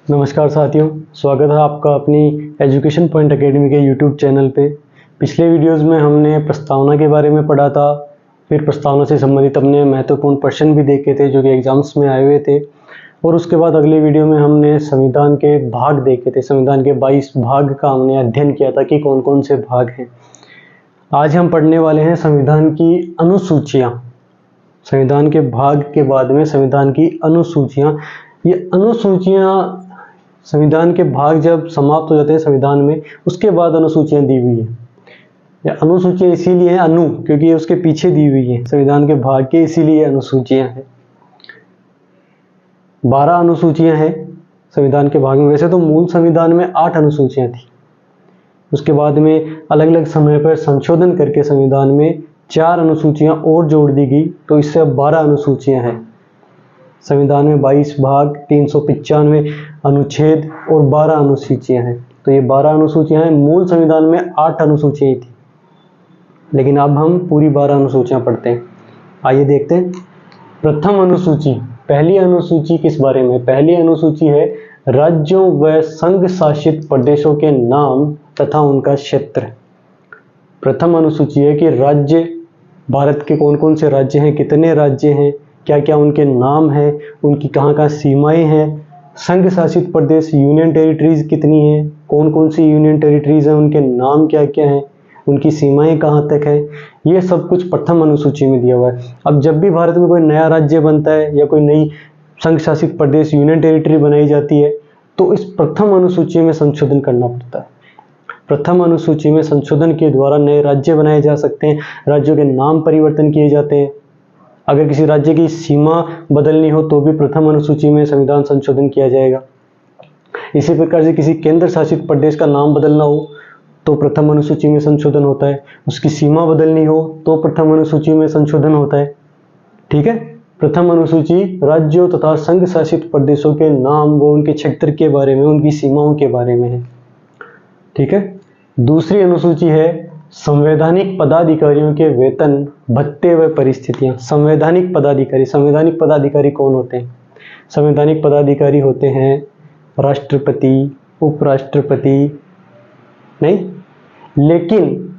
नमस्कार साथियों, स्वागत है आपका अपनी एजुकेशन पॉइंट एकेडमी के यूट्यूब चैनल पे। पिछले वीडियोस में हमने प्रस्तावना के बारे में पढ़ा था। फिर प्रस्तावना से संबंधित हमने महत्वपूर्ण प्रश्न भी देखे थे जो कि एग्जाम्स में आए हुए थे। और उसके बाद अगले वीडियो में हमने संविधान के भाग देखे थे। संविधान के 22 भाग का हमने अध्ययन किया था कि कौन कौन से भाग हैं। आज हम पढ़ने वाले हैं संविधान की अनुसूचियाँ। संविधान के भाग के बाद में संविधान की अनुसूचियाँ। ये अनुसूचियाँ संविधान के भाग जब समाप्त हो जाते हैं संविधान में, उसके बाद अनुसूचियाँ दी हुई हैं। या अनुसूचियाँ इसीलिए हैं अनु, क्योंकि ये उसके पीछे दी हुई है संविधान के भाग के, इसीलिए अनुसूचियाँ हैं। 12 अनुसूचियाँ हैं संविधान के भाग में। वैसे तो मूल संविधान में 8 अनुसूचियाँ थी। उसके बाद में अलग अलग समय पर संशोधन करके संविधान में 4 अनुसूचियाँ और जोड़ दी गई, तो इससे अब 12 अनुसूचियाँ हैं। संविधान में 22 भाग, 395 अनुच्छेद और 12 अनुसूचियाँ हैं। तो ये 12 अनुसूचियाँ हैं। मूल संविधान में 8 अनुसूचियाँ थी, लेकिन अब हम पूरी 12 अनुसूचियाँ पढ़ते हैं। आइए देखते हैं। प्रथम अनुसूची, पहली अनुसूची किस बारे में? पहली अनुसूची है राज्यों व संघ शासित प्रदेशों के नाम तथा उनका क्षेत्र। प्रथम अनुसूची है कि राज्य, भारत के कौन कौन से राज्य हैं, कितने राज्य हैं, क्या क्या उनके नाम हैं, उनकी कहाँ कहाँ सीमाएं हैं। संघ शासित प्रदेश, यूनियन टेरिटरीज कितनी हैं, कौन कौन सी यूनियन टेरिटरीज हैं, उनके नाम क्या क्या हैं, उनकी सीमाएं कहाँ तक है, ये सब कुछ प्रथम अनुसूची में दिया हुआ है। अब जब भी भारत में कोई नया राज्य बनता है या कोई नई संघ शासित प्रदेश, यूनियन टेरिटरी बनाई जाती है, तो इस प्रथम अनुसूची में संशोधन करना पड़ता है। प्रथम अनुसूची में संशोधन के द्वारा नए राज्य बनाए जा सकते हैं, राज्यों के नाम परिवर्तन किए जाते हैं। अगर किसी राज्य की सीमा बदलनी हो तो भी प्रथम अनुसूची में संविधान संशोधन किया जाएगा। इसी प्रकार से किसी केंद्र शासित प्रदेश का नाम बदलना हो तो प्रथम अनुसूची में संशोधन होता है। उसकी सीमा बदलनी हो तो प्रथम अनुसूची में संशोधन होता है। ठीक है। प्रथम अनुसूची राज्यों तथा संघ शासित प्रदेशों के नाम व उनके क्षेत्र के बारे में, उनकी सीमाओं के बारे में है। ठीक है। दूसरी अनुसूची है संवैधानिक पदाधिकारियों के वेतन, भत्ते व परिस्थितियां। संवैधानिक पदाधिकारी कौन होते हैं? संवैधानिक पदाधिकारी होते हैं राष्ट्रपति, उपराष्ट्रपति नहीं, लेकिन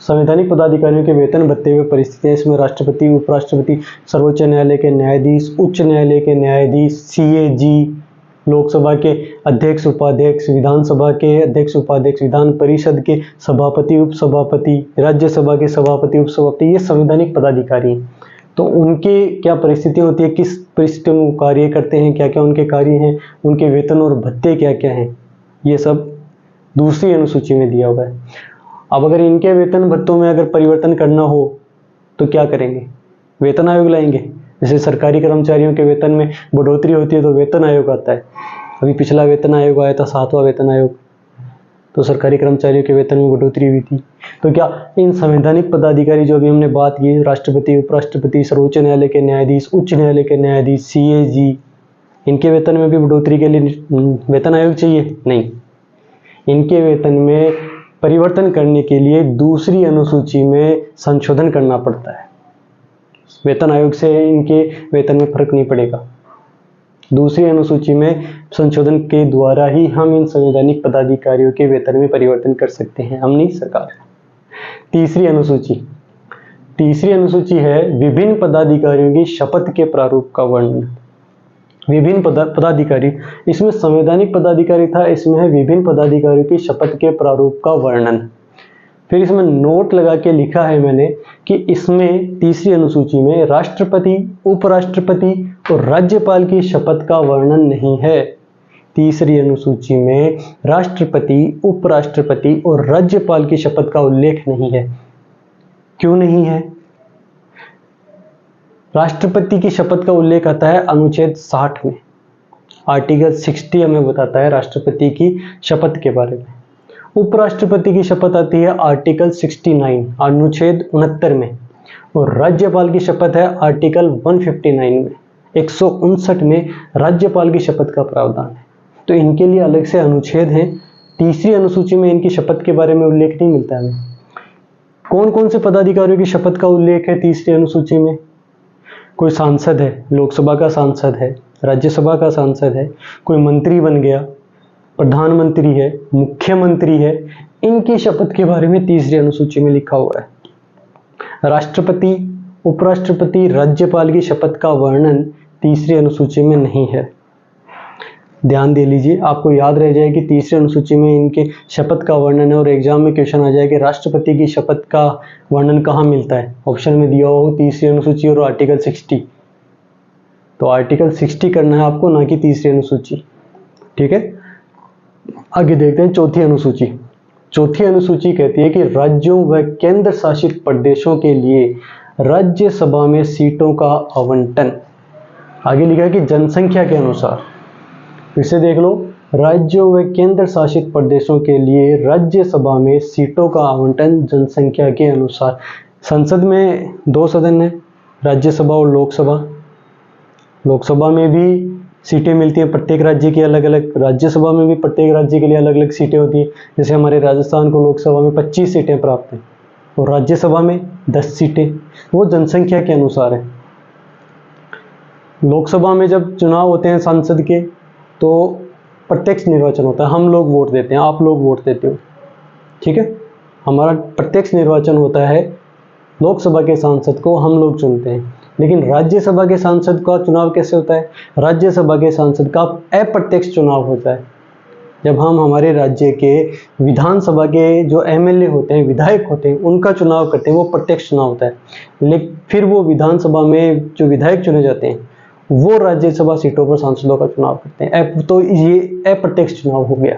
संवैधानिक पदाधिकारियों के वेतन, भत्ते व परिस्थितियां, इसमें राष्ट्रपति, उपराष्ट्रपति, सर्वोच्च न्यायालय के न्यायाधीश, उच्च न्यायालय के न्यायाधीश, सीएजी, लोकसभा के अध्यक्ष उपाध्यक्ष, विधानसभा के अध्यक्ष उपाध्यक्ष, विधान परिषद के सभापति उपसभापति, राज्यसभा के सभापति उपसभापति, ये संवैधानिक पदाधिकारी हैं। तो उनके क्या परिस्थितियां होती है, किस परिस्थितियों में कार्य करते हैं, क्या क्या उनके कार्य हैं, उनके वेतन और भत्ते क्या क्या हैं, ये सब दूसरी अनुसूची में दिया हुआ है। अब अगर इनके वेतन भत्तों में अगर परिवर्तन करना हो तो क्या करेंगे? वेतन आयोग लाएंगे। जैसे सरकारी कर्मचारियों के वेतन में बढ़ोतरी होती है तो वेतन आयोग आता है। अभी पिछला वेतन आयोग आया था, 7वां वेतन आयोग, तो सरकारी कर्मचारियों के वेतन में बढ़ोतरी हुई थी। तो क्या इन संवैधानिक पदाधिकारी जो अभी हमने बात की, राष्ट्रपति, उपराष्ट्रपति, सर्वोच्च न्यायालय के न्यायाधीश, उच्च न्यायालय के न्यायाधीश, सीएजी, इनके वेतन में भी बढ़ोतरी के लिए वेतन आयोग चाहिए? नहीं। इनके वेतन में परिवर्तन करने के लिए दूसरी अनुसूची में संशोधन करना पड़ता है। वेतन आयोग से इनके वेतन में फर्क नहीं पड़ेगा। दूसरी अनुसूची में संशोधन के द्वारा ही हम इन संवैधानिक पदाधिकारियों के वेतन में परिवर्तन कर सकते हैं, हम नहीं, सरकार। तीसरी अनुसूची है विभिन्न पदाधिकारियों की शपथ के प्रारूप का वर्णन। विभिन्न पदाधिकारी, इसमें संवैधानिक पदाधिकारी था, इसमें है विभिन्न पदाधिकारियों की शपथ के प्रारूप का वर्णन। फिर इसमें नोट लगा के लिखा है मैंने कि इसमें तीसरी अनुसूची में राष्ट्रपति, उपराष्ट्रपति और राज्यपाल की शपथ का वर्णन नहीं है। तीसरी अनुसूची में राष्ट्रपति, उपराष्ट्रपति और राज्यपाल की शपथ का उल्लेख नहीं है। क्यों नहीं है? राष्ट्रपति की शपथ का उल्लेख आता है अनुच्छेद 60 में। आर्टिकल 60 हमें बताता है राष्ट्रपति की शपथ के बारे में। उपराष्ट्रपति की शपथ आती है आर्टिकल 69 अनुच्छेद 69 में, और राज्यपाल की शपथ है आर्टिकल 159 में। 159 में राज्यपाल की शपथ का प्रावधान है। तो इनके लिए अलग से अनुच्छेद हैं। तीसरी अनुसूची में इनकी शपथ के बारे में उल्लेख नहीं मिलता है। कौन कौन से पदाधिकारियों की शपथ का उल्लेख है तीसरी अनुसूची में? कोई सांसद है, लोकसभा का सांसद है, राज्यसभा का सांसद है, कोई मंत्री बन गया, प्रधानमंत्री है, मुख्यमंत्री है, इनकी शपथ के बारे में तीसरी अनुसूची में लिखा हुआ है। राष्ट्रपति, उपराष्ट्रपति, राज्यपाल की शपथ का वर्णन तीसरी अनुसूची में नहीं है। ध्यान दे लीजिए, आपको याद रह जाए कि तीसरी अनुसूची में इनके शपथ का वर्णन है और एग्जाम में क्वेश्चन आ जाए कि राष्ट्रपति की शपथ का वर्णन कहाँ मिलता है। ऑप्शन में दिया हो तीसरी अनुसूची और आर्टिकल 60, तो आर्टिकल 60 करना है आपको, ना कि तीसरी अनुसूची। ठीक है, आगे देखते हैं चौथी अनुसूची। चौथी अनुसूची कहती है कि राज्यों व केंद्र शासित प्रदेशों के लिए राज्यसभा में सीटों का आवंटन, आगे लिखा है कि जनसंख्या के अनुसार। फिर से देख लो, राज्यों व केंद्र शासित प्रदेशों के लिए राज्यसभा में सीटों का आवंटन जनसंख्या के अनुसार। संसद में 2 सदन है, राज्यसभा और लोकसभा। लोकसभा में भी सीटें मिलती हैं प्रत्येक राज्य की अलग अलग, राज्यसभा में भी प्रत्येक राज्य के लिए अलग अलग सीटें होती हैं। जैसे हमारे राजस्थान को लोकसभा में 25 सीटें प्राप्त हैं और राज्यसभा में 10 सीटें, वो जनसंख्या के अनुसार है। लोकसभा में जब चुनाव होते हैं सांसद के, तो प्रत्यक्ष निर्वाचन होता है, हम लोग वोट देते हैं, आप लोग वोट देते हो। ठीक है, हमारा प्रत्यक्ष निर्वाचन होता है, लोकसभा के सांसद को हम लोग चुनते हैं। लेकिन राज्यसभा के सांसद का चुनाव कैसे होता है? राज्यसभा के सांसद का अप्रत्यक्ष चुनाव होता है। जब हम हमारे राज्य के विधानसभा के जो एमएलए होते हैं, विधायक होते हैं, उनका चुनाव करते हैं, वो प्रत्यक्ष चुनाव होता है। लेकिन फिर वो विधानसभा में जो विधायक चुने जाते हैं, वो राज्यसभा सीटों पर सांसदों का चुनाव करते हैं। तो ये अप्रत्यक्ष चुनाव हो गया।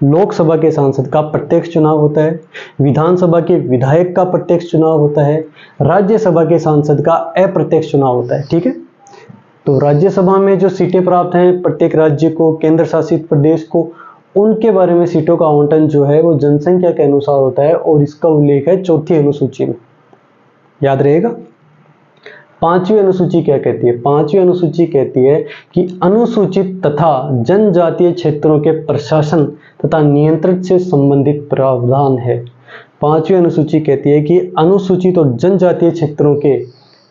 लोकसभा के सांसद का प्रत्यक्ष चुनाव होता है, विधानसभा के विधायक का प्रत्यक्ष चुनाव होता है, राज्यसभा के सांसद का अप्रत्यक्ष चुनाव होता है। ठीक है, तो राज्यसभा में जो सीटें प्राप्त हैं प्रत्येक राज्य को, केंद्र शासित प्रदेश को, उनके बारे में सीटों का आवंटन जो है वो जनसंख्या के अनुसार होता है और इसका उल्लेख है चौथी अनुसूची में। याद रहेगा। पांचवी अनुसूची क्या कहती है? पांचवी अनुसूची कहती है कि अनुसूचित तथा जनजातीय क्षेत्रों के प्रशासन तथा नियंत्रण से संबंधित प्रावधान है। पांचवी अनुसूची कहती है कि अनुसूचित और जनजातीय क्षेत्रों के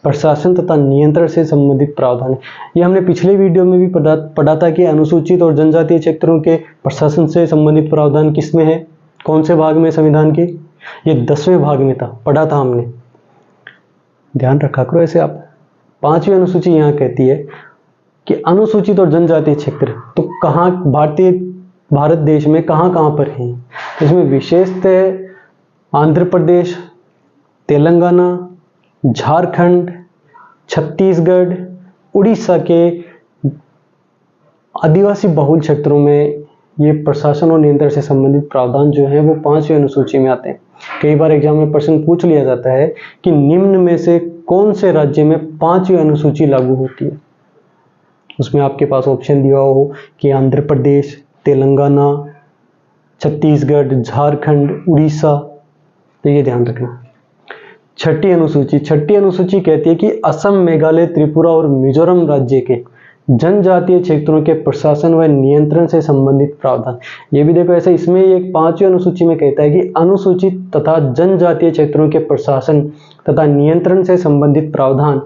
प्रशासन तथा नियंत्रण से संबंधित प्रावधान है। ये हमने पिछले वीडियो में भी पढ़ा था कि अनुसूचित और जनजातीय क्षेत्रों के प्रशासन से संबंधित प्रावधान किसमें है, कौन से भाग में संविधान के? ये 10वें भाग में था, पढ़ा था हमने, ध्यान रखा करो ऐसे आप। पांचवी अनुसूची यहाँ कहती है कि अनुसूचित और जनजातीय क्षेत्र तो कहाँ भारत देश में कहाँ कहाँ पर हैं? इसमें विशेषतः आंध्र प्रदेश, तेलंगाना, झारखंड, छत्तीसगढ़, उड़ीसा के आदिवासी बहुल क्षेत्रों में ये प्रशासन और नियंत्रण से संबंधित प्रावधान जो है वो पांचवी अनुसूची में आते हैं। कई बार एग्जाम में प्रश्न पूछ लिया जाता है कि निम्न में से कौन से राज्य में पांचवी अनुसूची लागू होती है। उसमें आपके पास ऑप्शन दिया हो कि आंध्र प्रदेश, तेलंगाना, छत्तीसगढ़, झारखंड, उड़ीसा, तो ये ध्यान रखना। छठी अनुसूची। छठी अनुसूची कहती है कि असम, मेघालय, त्रिपुरा और मिजोरम राज्य के जनजातीय क्षेत्रों के प्रशासन व नियंत्रण से संबंधित प्रावधान। ये भी देखो ऐसे, इसमें एक पांचवी अनुसूची में कहता है कि अनुसूचित तथा जनजातीय क्षेत्रों के प्रशासन तथा नियंत्रण से संबंधित प्रावधान,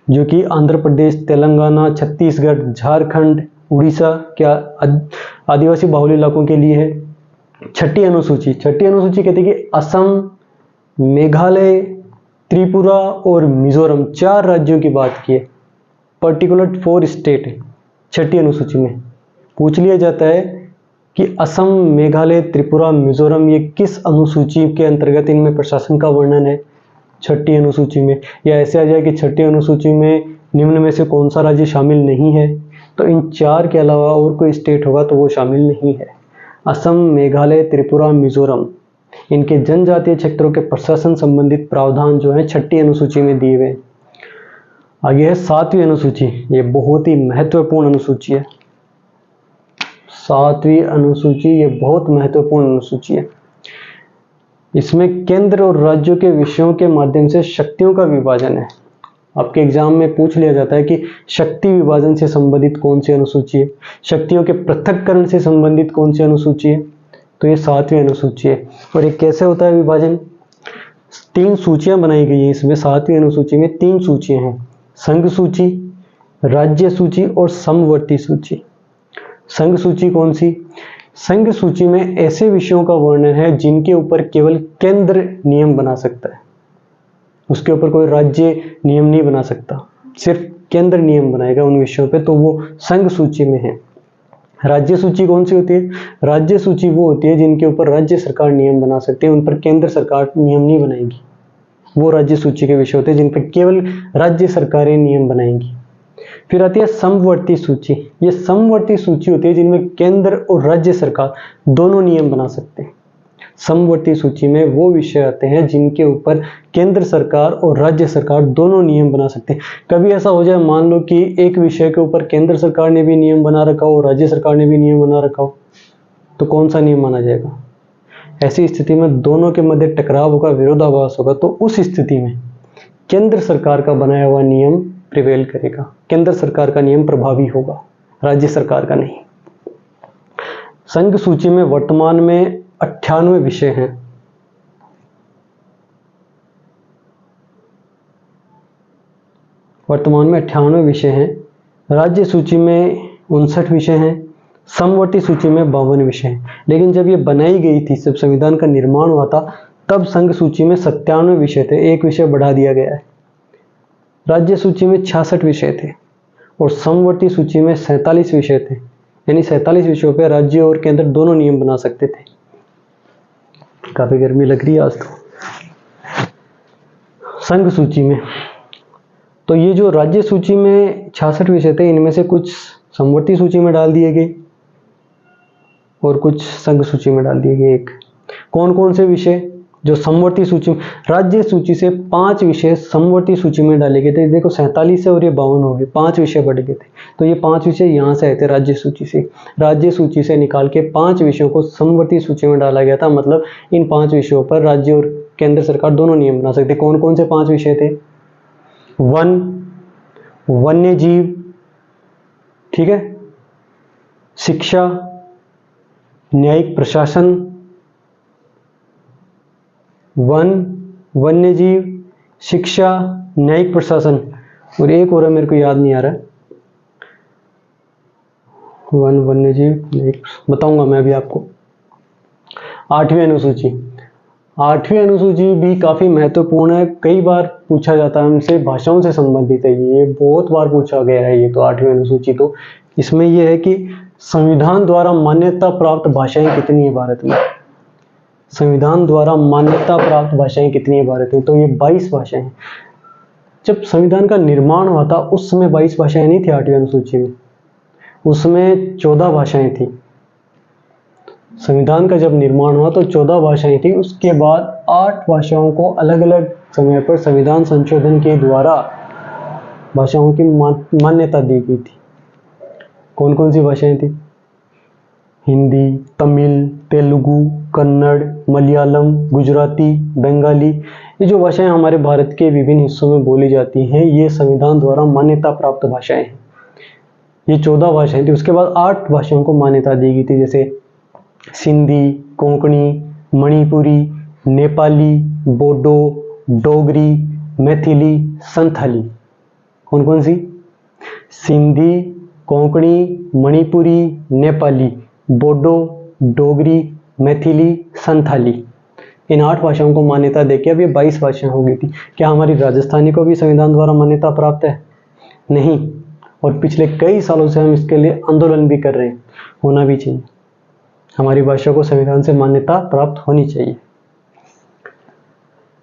जो कि आंध्र प्रदेश, तेलंगाना, छत्तीसगढ़, झारखंड, उड़ीसा के आदिवासी बाहुल्य इलाकों के लिए है। छठी अनुसूची कहती है कि असम, मेघालय, त्रिपुरा और मिजोरम 4 राज्यों की बात की है, पर्टिकुलर 4 स्टेट है। छठी अनुसूची में पूछ लिया जाता है कि असम, मेघालय, त्रिपुरा, मिजोरम ये किस अनुसूची के अंतर्गत इनमें प्रशासन का वर्णन है? छठी अनुसूची में। या ऐसे आ जाए कि छठी अनुसूची में निम्न में से कौन सा राज्य शामिल नहीं है, तो इन 4 के अलावा और कोई स्टेट होगा तो वो शामिल नहीं है। असम, मेघालय, त्रिपुरा, मिजोरम, इनके जनजातीय क्षेत्रों के प्रशासन संबंधित प्रावधान जो है छठी अनुसूची में दिए हुए। आगे है 7वीं अनुसूची। ये बहुत ही महत्वपूर्ण अनुसूची है। 7वीं अनुसूची ये बहुत महत्वपूर्ण अनुसूची है। इसमें केंद्र और राज्यों के विषयों के माध्यम से शक्तियों का विभाजन है। आपके एग्जाम में पूछ लिया जाता है कि शक्ति विभाजन से संबंधित कौन सी अनुसूची है, शक्तियों के पृथक्करण से संबंधित कौन सी अनुसूची है, तो ये 7वीं अनुसूची है। और ये कैसे होता है विभाजन? 3 सूचियां बनाई गई है इसमें। 7वीं अनुसूची में 3 सूचियां हैं, संघ सूची, राज्य सूची और समवर्ती सूची। संघ सूची कौन सी? संघ सूची में ऐसे विषयों का वर्णन है जिनके ऊपर केवल केंद्र नियम बना सकता है, उसके ऊपर कोई राज्य नियम नहीं बना सकता, सिर्फ केंद्र नियम बनाएगा उन विषयों पे, तो वो संघ सूची में है। राज्य सूची कौन सी होती है? राज्य सूची वो होती है जिनके ऊपर राज्य सरकार नियम बना सकती है, उन पर केंद्र सरकार नियम नहीं बनाएगी। वो राज्य सूची के विषय होते हैं जिन पर केवल राज्य सरकारें नियम बनाएंगी। फिर आती है समवर्ती सूची। ये समवर्ती सूची होती है जिनमें केंद्र और राज्य सरकार दोनों नियम बना सकते हैं। समवर्ती सूची में वो विषय आते हैं जिनके ऊपर केंद्र सरकार और राज्य सरकार दोनों नियम बना सकते हैं। कभी ऐसा हो जाए, मान लो कि एक विषय के ऊपर केंद्र सरकार ने भी नियम बना रखा हो, राज्य सरकार ने भी नियम बना रखा हो, तो कौन सा नियम माना जाएगा? ऐसी स्थिति में दोनों के मध्य टकराव होगा, विरोधाभास होगा, तो उस स्थिति में केंद्र सरकार का बनाया हुआ नियम प्रिवेल करेगा, केंद्र सरकार का नियम प्रभावी होगा, राज्य सरकार का नहीं। संघ सूची में वर्तमान में 98 विषय हैं। वर्तमान में 98 विषय हैं। राज्य सूची में 59 विषय हैं। समवर्ती सूची में 52 विषय हैं। लेकिन जब ये बनाई गई थी, जब संविधान का निर्माण हुआ था, तब संघ सूची में 97 विषय थे, एक विषय बढ़ा दिया गया है। राज्य सूची में 66 विषय थे और समवर्ती सूची में 47 विषय थे, यानी 47 विषयों पर राज्य और केंद्र दोनों नियम बना सकते थे। काफी गर्मी लग रही है आज तो। संघ सूची में तो ये जो राज्य सूची में 66 विषय थे, इनमें से कुछ समवर्ती सूची में डाल दिए गए और कुछ संघ सूची में डाल दिए गए। एक कौन कौन से विषय जो समवर्ती सूची में? राज्य सूची से 5 विषय समवर्ती सूची में डाले गए थे। देखो 47 है और ये 52 हो गए, 5 विषय बढ़ गए थे, तो ये 5 विषय यहाँ से आए थे राज्य सूची से। राज्य सूची से निकाल के 5 विषयों को समवर्ती सूची में डाला गया था। मतलब इन 5 विषयों पर राज्य और केंद्र सरकार दोनों नियम बना सकते। कौन कौन से 5 विषय थे? वन, वन्य जीव, ठीक है, शिक्षा, न्यायिक प्रशासन, वन, वन्य जीव, शिक्षा, न्यायिक प्रशासन, और एक और मेरे को याद नहीं आ रहा। वन, वन्य जीव, न्यायिक, बताऊंगा मैं अभी आपको। 8वीं अनुसूची। 8वीं अनुसूची भी काफी महत्वपूर्ण है, कई बार पूछा जाता है हमसे, भाषाओं से संबंधित है ये, बहुत बार पूछा गया है ये। तो 8वीं अनुसूची तो इसमें यह है कि संविधान द्वारा मान्यता प्राप्त भाषाएं कितनी है भारत में? संविधान द्वारा मान्यता प्राप्त भाषाएं कितनी है भारत में? तो ये 22 भाषाएं हैं। जब संविधान का निर्माण हुआ था उस समय 22 भाषाएं नहीं थी 8वीं अनुसूची में, उसमें 14 भाषाएं थी। संविधान का जब निर्माण हुआ तो 14 भाषाएं थी। उसके बाद 8 भाषाओं को अलग अलग समय पर संविधान संशोधन के द्वारा भाषाओं की मान्यता दी गई थी। कौन कौन सी भाषाएं थी? हिंदी, तमिल, तेलुगु, कन्नड़, मलयालम, गुजराती, बंगाली। ये जो भाषाएं हमारे भारत के विभिन्न हिस्सों में बोली जाती हैं, ये संविधान द्वारा मान्यता प्राप्त भाषाएं हैं। ये 14 भाषाएं थी। उसके बाद 8 भाषाओं को मान्यता दी गई थी, जैसे सिंधी, कोंकणी, मणिपुरी, नेपाली, बोडो, डोगरी, मैथिली, संथाली। कौन कौन सी? सिंधी, कोंकणी, मणिपुरी, नेपाली, बोडो, डोगरी, मैथिली, संथाली। इन 8 भाषाओं को मान्यता देके अब ये 22 भाषाएं हो गई थी। क्या हमारी राजस्थानी को भी संविधान द्वारा मान्यता प्राप्त है? नहीं, और पिछले कई सालों से हम इसके लिए आंदोलन भी कर रहे हैं। होना भी चाहिए, हमारी भाषा को संविधान से मान्यता प्राप्त होनी चाहिए।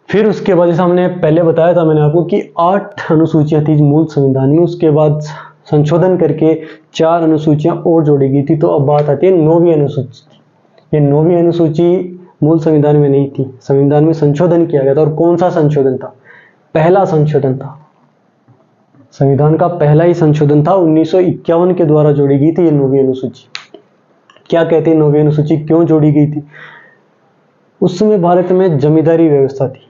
फिर उसके बाद जैसे हमने पहले बताया था मैंने आपको कि 8 अनुसूचियां थी मूल संविधान में, उसके बाद संशोधन करके 4 अनुसूचियां और जोड़ी गई थी। तो अब बात आती है 9वीं अनुसूची। ये 9वीं अनुसूची मूल संविधान में नहीं थी, संविधान में संशोधन किया गया था। और कौन सा संशोधन था? पहला संशोधन था, संविधान का पहला ही संशोधन था। 1951 के द्वारा जोड़ी गई थी ये 9वीं अनुसूची। क्या कहते हैं 9वीं अनुसूची क्यों जोड़ी गई थी? उस समय भारत में जमींदारी व्यवस्था थी,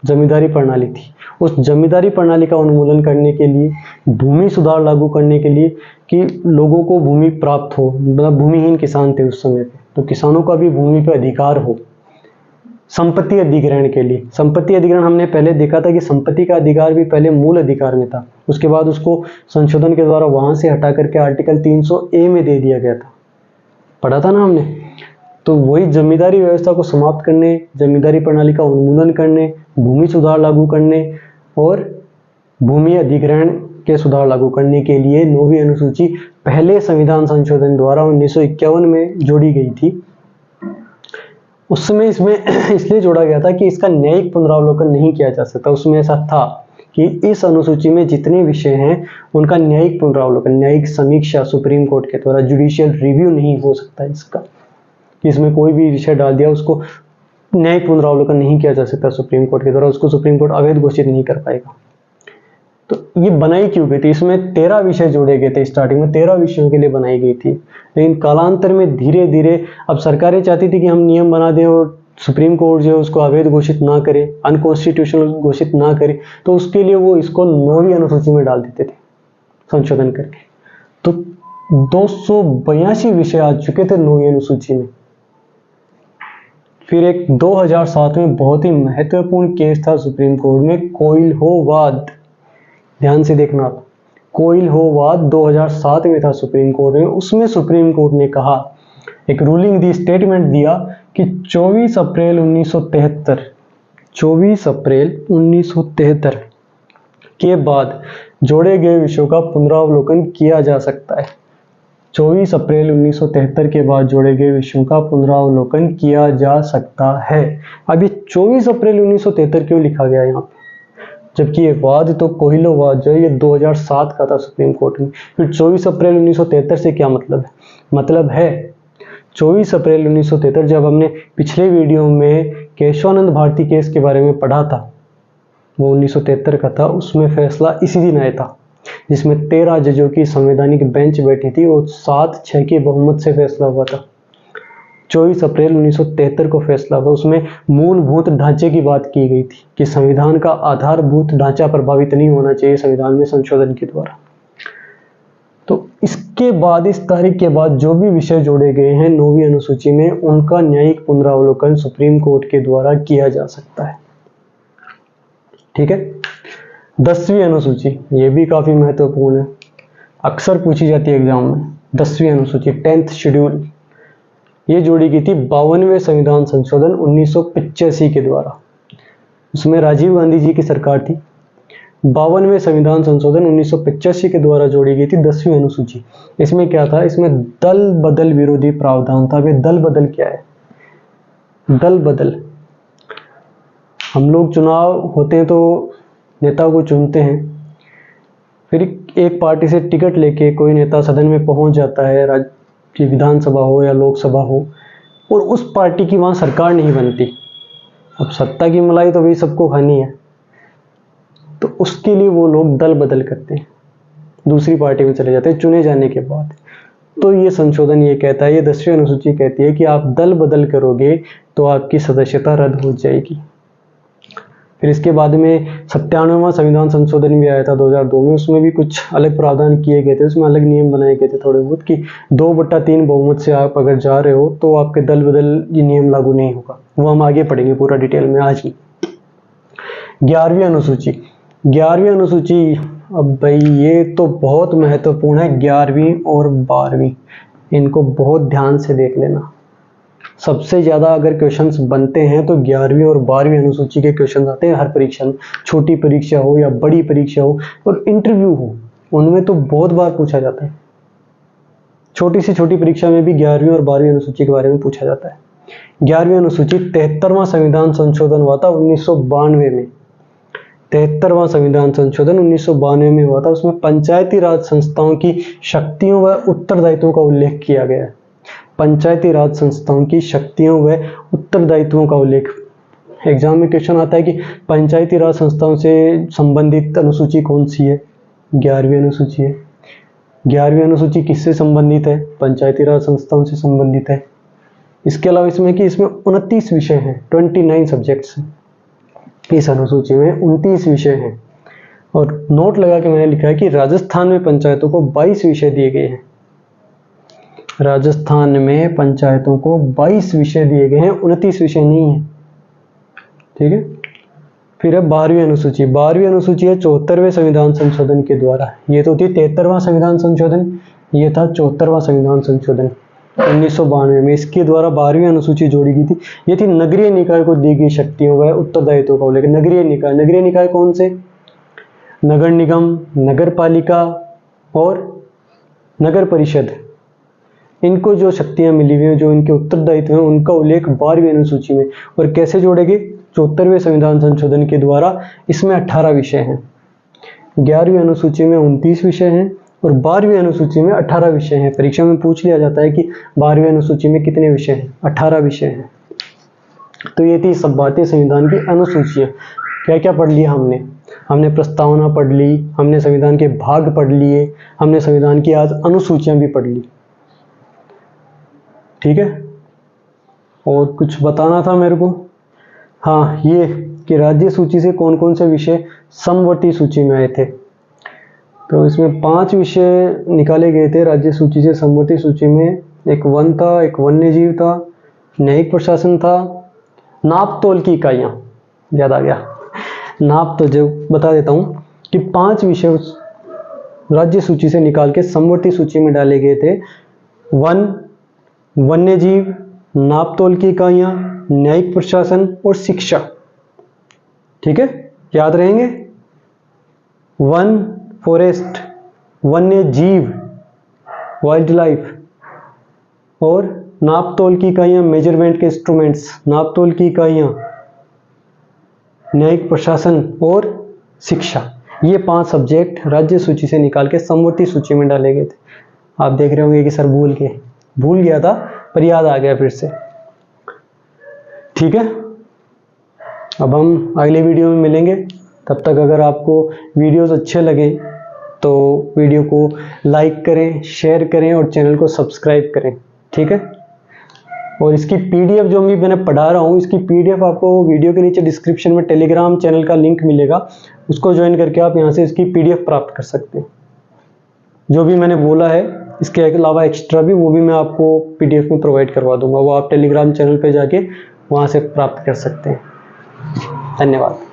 जमींदारी प्रणाली थी। उस जमींदारी प्रणाली का उन्मूलन करने के लिए, भूमि सुधार लागू करने के लिए कि लोगों को भूमि प्राप्त हो, मतलब भूमिहीन किसान थे उस समय पे, तो किसानों का भी भूमि पर अधिकार हो, संपत्ति अधिग्रहण के लिए। संपत्ति अधिग्रहण हमने पहले देखा था कि संपत्ति का अधिकार भी पहले मूल अधिकार में था, उसके बाद उसको संशोधन के द्वारा वहां से हटा करके आर्टिकल 300A में दे दिया गया था, पढ़ा था ना हमने। तो वही जमींदारी व्यवस्था को समाप्त करने, जमींदारी प्रणाली का उन्मूलन करने, भूमि सुधार लागू करने और भूमि अधिग्रहण के सुधार लागू करने के लिए 9वीं अनुसूची पहले संविधान संशोधन द्वारा 1951 में जोड़ी गई थी। उस समय इसमें इसलिए जोड़ा गया था कि इसका न्यायिक पुनरावलोकन नहीं किया जा सकता। उसमें ऐसा था कि इस अनुसूची में जितने विषय हैं उनका न्यायिक पुनरावलोकन, न्यायिक समीक्षा सुप्रीम कोर्ट के द्वारा, जुडिशियल रिव्यू नहीं हो सकता इसका, कि इसमें कोई भी विषय डाल दिया उसको न्यायिक पुनरावलोकन नहीं किया जा सकता सुप्रीम कोर्ट के द्वारा, उसको सुप्रीम कोर्ट अवैध घोषित नहीं कर पाएगा। तो ये बनाई क्यों गई थी? इसमें 13 विषय जोड़े गए थे, स्टार्टिंग में 13 विषयों के लिए बनाई गई थी, लेकिन कालांतर में धीरे धीरे अब सरकारें चाहती थी कि हम नियम बना दें और सुप्रीम कोर्ट जो है उसको अवैध घोषित ना करे, अनकॉन्स्टिट्यूशनल घोषित ना करे, तो उसके लिए वो इसको 9वीं अनुसूची में डाल देते थे संशोधन करके। तो 282 विषय आ चुके थे 9वीं अनुसूची में। फिर एक 2007 में बहुत ही महत्वपूर्ण केस था सुप्रीम कोर्ट में, कोइल हो वाद, ध्यान से देखना, कोइल हो वाद 2007 में था सुप्रीम कोर्ट में। उसमें सुप्रीम कोर्ट ने कहा, एक रूलिंग दी, स्टेटमेंट दिया कि 24 अप्रैल 1973 के बाद जोड़े गए विषयों का पुनरावलोकन किया जा सकता है। 24 अप्रैल 1973 के बाद जोड़े गए विषयों का पुनरावलोकन किया जा सकता है। अब ये 24 अप्रैल 1973 क्यों लिखा गया है यहाँ पे, जबकि ये वाद तो कोहिलो वाद जो है ये 2007 का था सुप्रीम कोर्ट में। फिर 24 अप्रैल 1973 से क्या मतलब है? मतलब है 24 अप्रैल 1973, जब हमने पिछले वीडियो में केशवानंद भारती केस के बारे में पढ़ा था, वो 1973 का था, उसमें फैसला इसी दिन आया था, जिसमें 13 जजों की संवैधानिक बेंच बैठी थी और 7-6 के बहुमत से फैसला हुआ था। 24 अप्रैल 1973 को फैसला हुआ। उसमें मूलभूत ढांचे की बात की गई थी कि संविधान का आधारभूत ढांचा प्रभावित नहीं होना चाहिए संविधान में संशोधन के द्वारा। तो इसके बाद, इस तारीख के बाद जो भी विषय जोड़े गए हैं 9वीं अनुसूची में, उनका न्यायिक पुनरावलोकन सुप्रीम कोर्ट के द्वारा किया जा सकता है। ठीक है। 10वीं अनुसूची, ये भी काफी महत्वपूर्ण है, अक्सर पूछी जाती है एग्जाम में। 10वीं अनुसूची, 10th शेड्यूल, ये जोड़ी गई थी 52वें संविधान संशोधन 1985 के द्वारा। उसमें राजीव गांधी जी की सरकार थी। 52वें संविधान संशोधन 1985 के द्वारा जोड़ी गई थी 10वीं अनुसूची। इसमें क्या था? इसमें दल बदल विरोधी प्रावधान था। वे दल बदल क्या है? दल बदल, हम लोग चुनाव होते हैं तो नेता को चुनते हैं, फिर एक पार्टी से टिकट लेके कोई नेता सदन में पहुंच जाता है, राज्य विधानसभा हो या लोकसभा हो, और उस पार्टी की वहां सरकार नहीं बनती। अब सत्ता की मलाई तो भाई सबको खानी है, तो उसके लिए वो लोग दल बदल करते हैं, दूसरी पार्टी में चले जाते हैं चुने जाने के बाद। तो ये संशोधन ये कहता है, ये 10वीं अनुसूची कहती है कि आप दल बदल करोगे तो आपकी सदस्यता रद्द हो जाएगी। फिर इसके बाद में 97वां संविधान संशोधन भी आया था 2002 में। उसमें भी कुछ अलग प्रावधान किए गए थे, उसमें अलग नियम बनाए गए थे थोड़े बहुत, कि 2/3 बहुमत से आप अगर जा रहे हो तो आपके दल बदल ये नियम लागू नहीं होगा। वो हम आगे पढ़ेंगे पूरा डिटेल में आज ही। 11वीं अनुसूची, 11वीं अनुसूची, अब भाई ये तो बहुत महत्वपूर्ण है। 11वीं और 12वीं, इनको बहुत ध्यान से देख लेना। सबसे ज्यादा अगर क्वेश्चंस बनते हैं तो 11वीं और 12वीं अनुसूची के क्वेश्चंस आते हैं हर परीक्षा में, छोटी परीक्षा हो या बड़ी परीक्षा हो और इंटरव्यू हो, उनमें तो बहुत बार पूछा जाता है। छोटी से छोटी परीक्षा में भी 11वीं और 12वीं अनुसूची के बारे में पूछा जाता है। 11वीं अनुसूची, 73वां संविधान संशोधन हुआ था 1992 में। 73वां संविधान संशोधन 1992 में हुआ था। उसमें पंचायती राज संस्थाओं की शक्तियों व उत्तरदायित्वों का उल्लेख किया गया है। पंचायती राज संस्थाओं की शक्तियों व उत्तरदायित्वों का उल्लेख। एग्जाम में क्वेश्चन आता है कि पंचायती राज संस्थाओं से संबंधित अनुसूची कौन सी है? 11वीं अनुसूची है। 11वीं अनुसूची किससे संबंधित है? पंचायती राज संस्थाओं से संबंधित है। इसके अलावा इसमें 29 विषय हैं, 29 सब्जेक्ट्स हैं। इस अनुसूची में 29 विषय हैं। और नोट लगा के मैंने लिखा है कि राजस्थान में पंचायतों को 22 विषय दिए गए हैं। राजस्थान में पंचायतों को 22 विषय दिए गए हैं, 29 विषय नहीं है। ठीक है। फिर है 12वीं अनुसूची। 12वीं अनुसूची है 74वें संविधान संशोधन के द्वारा। ये तो थी 73वां संविधान संशोधन, ये था 74वां संविधान संशोधन 1992 में। इसके द्वारा 12वीं अनुसूची जोड़ी गई थी। ये थी नगरीय निकाय को दी गई शक्तियों व उत्तरदायित्वों को लेकर। नगरीय निकाय, नगरीय निकाय कौन से? नगर निगम, नगर पालिका और नगर परिषद, इनको जो शक्तियां मिली हुई हैं, जो इनके उत्तरदायित्व हैं, उनका उल्लेख 12वीं अनुसूची में। और कैसे जोड़ेंगे? 74वें संविधान संशोधन के द्वारा। इसमें 18 विषय हैं। 11वीं अनुसूची में 29 विषय हैं और 12वीं अनुसूची में 18 विषय हैं। परीक्षा में पूछ लिया जाता है कि 12वीं अनुसूची में कितने विषय हैं? 18 विषय हैं। तो ये थी सब भारतीय संविधान की अनुसूचियां। क्या क्या पढ़ लिया हमने? हमने प्रस्तावना पढ़ ली, हमने संविधान के भाग पढ़ लिए, हमने संविधान की आज अनुसूचियां भी पढ़ ली। ठीक है। और कुछ बताना था मेरे को? हाँ, ये कि राज्य सूची से कौन कौन से विषय समवर्ती सूची में आए थे। तो इसमें 5 विषय निकाले गए थे राज्य सूची से समवर्ती सूची में। एक वन था, एक वन्य जीव था, न्यायिक प्रशासन था, नाप तोल की इकाइयाँ, याद आ गया। नाप तो जो बता देता हूँ कि 5 विषय उस राज्य सूची से निकाल के समवर्ती सूची में डाले गए थे। वन, वन्य जीव, नाप तोल की इकाइयाँ, न्यायिक प्रशासन और शिक्षा। ठीक है, याद रहेंगे। वन फॉरेस्ट, वन्य जीव वाइल्ड लाइफ, और नाप तोल की इकाइयाँ मेजरमेंट के इंस्ट्रूमेंट्स, नाप तोल की इकाइयाँ, न्यायिक प्रशासन और शिक्षा। ये 5 सब्जेक्ट राज्य सूची से निकाल के समवर्ती सूची में डाले गए थे। आप देख रहे होंगे कि सर भूल गया था, पर याद आ गया फिर से। ठीक है, अब हम अगले वीडियो में मिलेंगे। तब तक अगर आपको वीडियोस अच्छे लगे तो वीडियो को लाइक करें, शेयर करें और चैनल को सब्सक्राइब करें। ठीक है। और इसकी पीडीएफ जो मैंने पढ़ा रहा हूँ, इसकी पीडीएफ आपको वीडियो के नीचे डिस्क्रिप्शन में टेलीग्राम चैनल का लिंक मिलेगा, उसको ज्वाइन करके आप यहाँ से इसकी पीडीएफ प्राप्त कर सकते हैं। जो भी मैंने बोला है इसके अलावा एक्स्ट्रा भी, वो भी मैं आपको पीडीएफ में प्रोवाइड करवा दूंगा। वो आप टेलीग्राम चैनल पे जाके वहाँ से प्राप्त कर सकते हैं। धन्यवाद।